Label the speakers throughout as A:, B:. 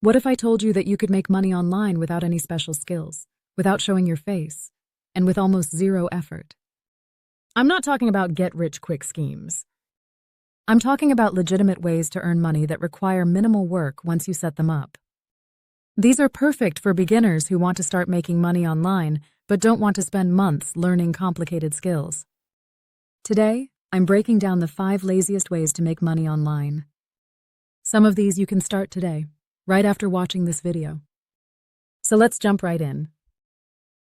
A: What if I told you that you could make money online without any special skills, without showing your face, and with almost zero effort? I'm not talking about get-rich-quick schemes. I'm talking about legitimate ways to earn money that require minimal work once you set them up. These are perfect for beginners who want to start making money online but don't want to spend months learning complicated skills. Today, I'm breaking down the 5 laziest ways to make money online. Some of these you can start today, right after watching this video. So let's jump right in.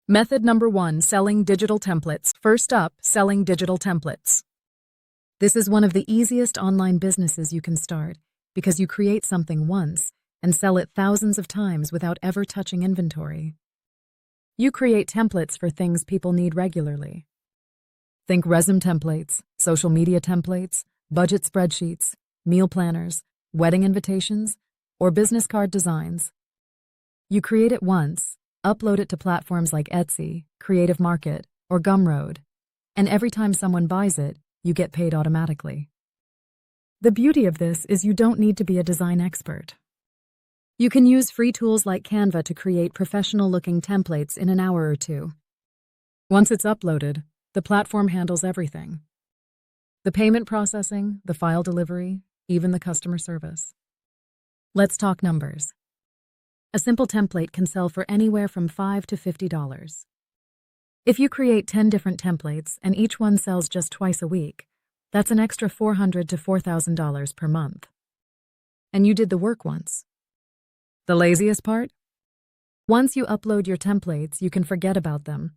A: Method number 1, selling digital templates. First up, selling digital templates. This is one of the easiest online businesses you can start because you create something once and sell it thousands of times without ever touching inventory. You create templates for things people need regularly. Think resume templates, social media templates, budget spreadsheets, meal planners, wedding invitations, or business card designs. You create it once, upload it to platforms like Etsy, Creative Market, or Gumroad, and every time someone buys it, you get paid automatically. The beauty of this is you don't need to be a design expert. You can use free tools like Canva to create professional-looking templates in an hour or 2. Once it's uploaded, the platform handles everything. The payment processing, the file delivery, even the customer service. Let's talk numbers. A simple template can sell for anywhere from $5 to $50. If you create 10 different templates and each one sells just twice a week, that's an extra $400 to $4,000 per month. And you did the work once. The laziest part? Once you upload your templates, you can forget about them.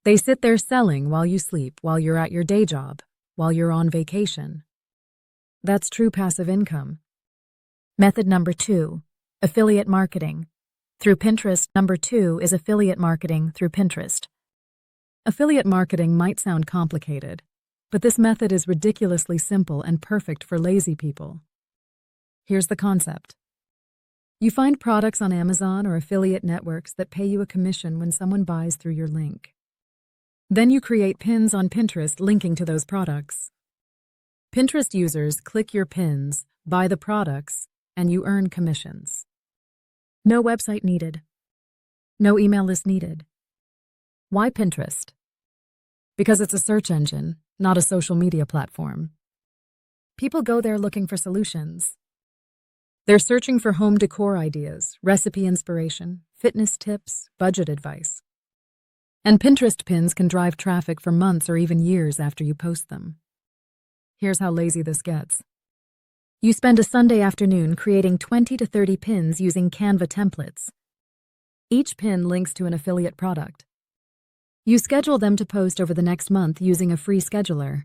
A: They sit there selling while you sleep, while you're at your day job, while you're on vacation. That's true passive income. Method number 2, affiliate marketing. Through Pinterest. Number 2 is affiliate marketing through Pinterest. Affiliate marketing might sound complicated, but this method is ridiculously simple and perfect for lazy people. Here's the concept. You find products on Amazon or affiliate networks that pay you a commission when someone buys through your link. Then you create pins on Pinterest linking to those products. Pinterest users click your pins, buy the products, and you earn commissions. No website needed. No email list needed. Why Pinterest? Because it's a search engine, not a social media platform. People go there looking for solutions. They're searching for home decor ideas, recipe inspiration, fitness tips, budget advice. And Pinterest pins can drive traffic for months or even years after you post them. Here's how lazy this gets. You spend a Sunday afternoon creating 20 to 30 pins using Canva templates. Each pin links to an affiliate product. You schedule them to post over the next month using a free scheduler.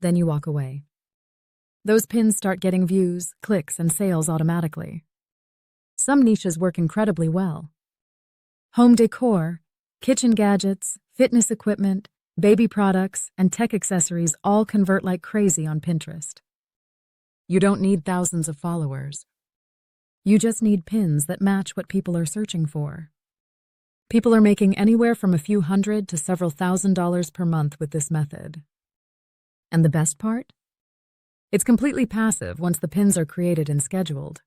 A: Then you walk away. Those pins start getting views, clicks, and sales automatically. Some niches work incredibly well. Home decor, kitchen gadgets, fitness equipment, baby products, and tech accessories all convert like crazy on Pinterest. You don't need thousands of followers. You just need pins that match what people are searching for. People are making anywhere from a few hundred to several $1,000s per month with this method. And the best part? It's completely passive once the pins are created and scheduled.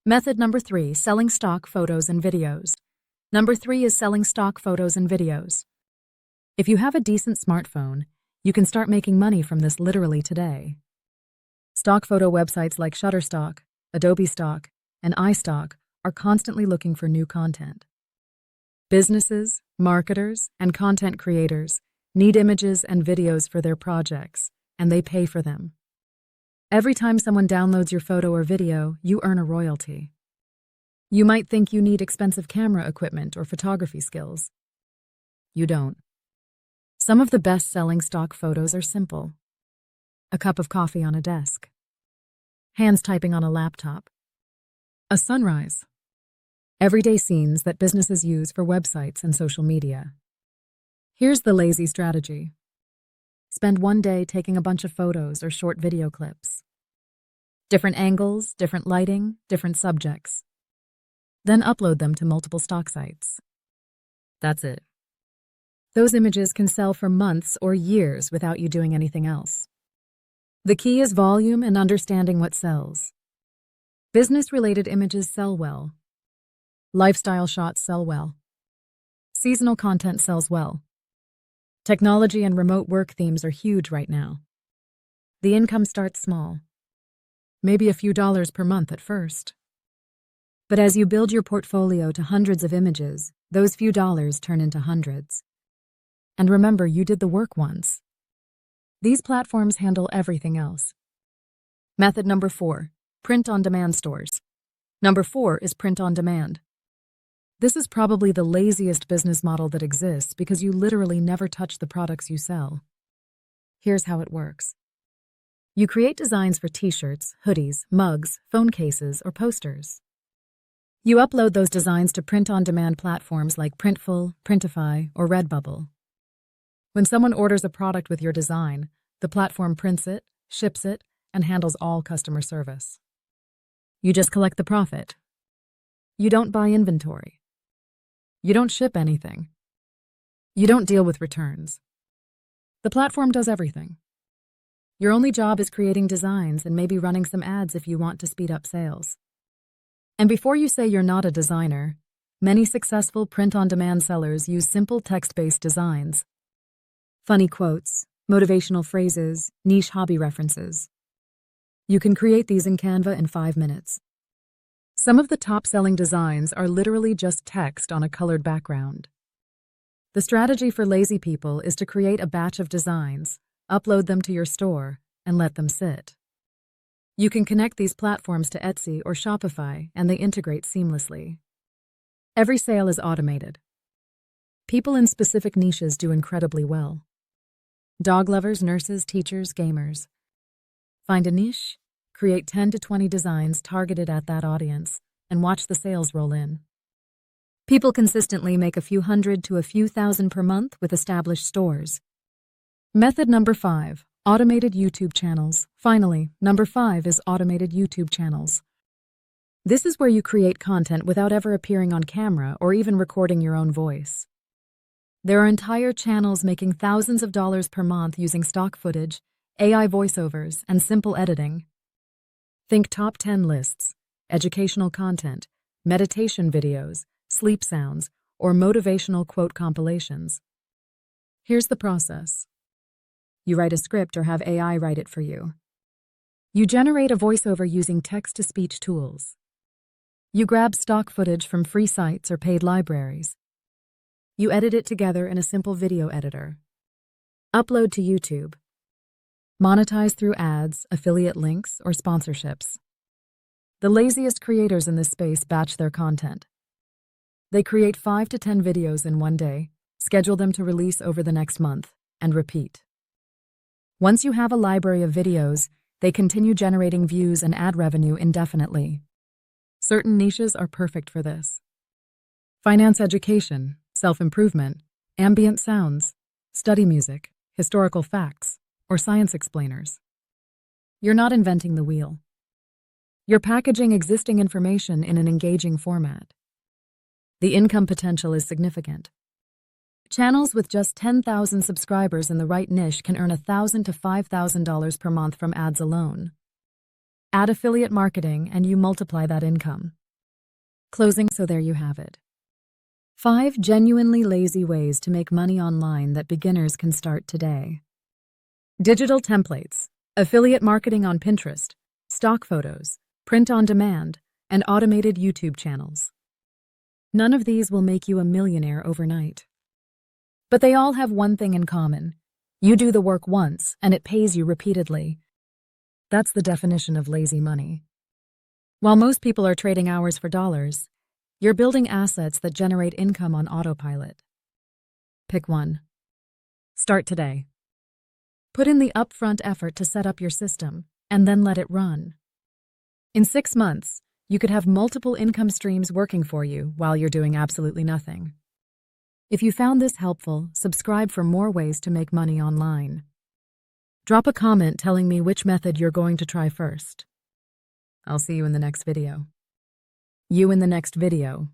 A: Method number 3, selling stock photos and videos. Number 3 is selling stock photos and videos. If you have a decent smartphone, you can start making money from this literally today. Stock photo websites like Shutterstock, Adobe Stock, and iStock are constantly looking for new content. Businesses, marketers, and content creators need images and videos for their projects, and they pay for them. Every time someone downloads your photo or video, you earn a royalty. You might think you need expensive camera equipment or photography skills. You don't. Some of the best-selling stock photos are simple. A cup of coffee on a desk. Hands typing on a laptop. A sunrise. Everyday scenes that businesses use for websites and social media. Here's the lazy strategy. Spend one day taking a bunch of photos or short video clips. Different angles, different lighting, different subjects. Then upload them to multiple stock sites. That's it. Those images can sell for months or years without you doing anything else. The key is volume and understanding what sells. Business-related images sell well. Lifestyle shots sell well. Seasonal content sells well. Technology and remote work themes are huge right now. The income starts small, maybe a few dollars per month at first. But as you build your portfolio to hundreds of images, those few dollars turn into hundreds. And remember, you did the work once. These platforms handle everything else. Method number 4, print-on-demand stores. Number 4 is print-on-demand. This is probably the laziest business model that exists because you literally never touch the products you sell. Here's how it works. You create designs for t-shirts, hoodies, mugs, phone cases, or posters. You upload those designs to print-on-demand platforms like Printful, Printify, or Redbubble. When someone orders a product with your design, the platform prints it, ships it, and handles all customer service. You just collect the profit. You don't buy inventory. You don't ship anything. You don't deal with returns. The platform does everything. Your only job is creating designs and maybe running some ads if you want to speed up sales. And before you say you're not a designer, many successful print-on-demand sellers use simple text-based designs. Funny quotes, motivational phrases, niche hobby references. You can create these in Canva in 5 minutes. Some of the top-selling designs are literally just text on a colored background. The strategy for lazy people is to create a batch of designs, upload them to your store, and let them sit. You can connect these platforms to Etsy or Shopify, and they integrate seamlessly. Every sale is automated. People in specific niches do incredibly well. Dog lovers, nurses, teachers, gamers. Find a niche, create 10 to 20 designs targeted at that audience, and watch the sales roll in. People consistently make a few hundred to a few thousand per month with established stores. Method number 5, automated YouTube channels. Finally, number 5 is automated YouTube channels. This is where you create content without ever appearing on camera or even recording your own voice. There are entire channels making thousands of dollars per month using stock footage, AI voiceovers, and simple editing. Think top 10 lists, educational content, meditation videos, sleep sounds, or motivational quote compilations. Here's the process. You write a script or have AI write it for you. You generate a voiceover using text-to-speech tools. You grab stock footage from free sites or paid libraries. You edit it together in a simple video editor. Upload to YouTube. Monetize through ads, affiliate links, or sponsorships. The laziest creators in this space batch their content. They create 5 to 10 videos in one day, schedule them to release over the next month, and repeat. Once you have a library of videos, they continue generating views and ad revenue indefinitely. Certain niches are perfect for this. Finance education, self-improvement, ambient sounds, study music, historical facts, or science explainers. You're not inventing the wheel. You're packaging existing information in an engaging format. The income potential is significant. Channels with just 10,000 subscribers in the right niche can earn $1,000 to $5,000 per month from ads alone. Add affiliate marketing and you multiply that income. Closing, so there you have it. 5 genuinely lazy ways to make money online that beginners can start today. Digital templates, affiliate marketing on Pinterest, stock photos, print on demand, and automated YouTube channels. None of these will make you a millionaire overnight. But they all have one thing in common. You do the work once, and it pays you repeatedly. That's the definition of lazy money. While most people are trading hours for dollars, you're building assets that generate income on autopilot. Pick one. Start today. Put in the upfront effort to set up your system, and then let it run. In 6 months, you could have multiple income streams working for you while you're doing absolutely nothing. If you found this helpful, subscribe for more ways to make money online. Drop a comment telling me which method you're going to try first. I'll see you in the next video. You in the next video.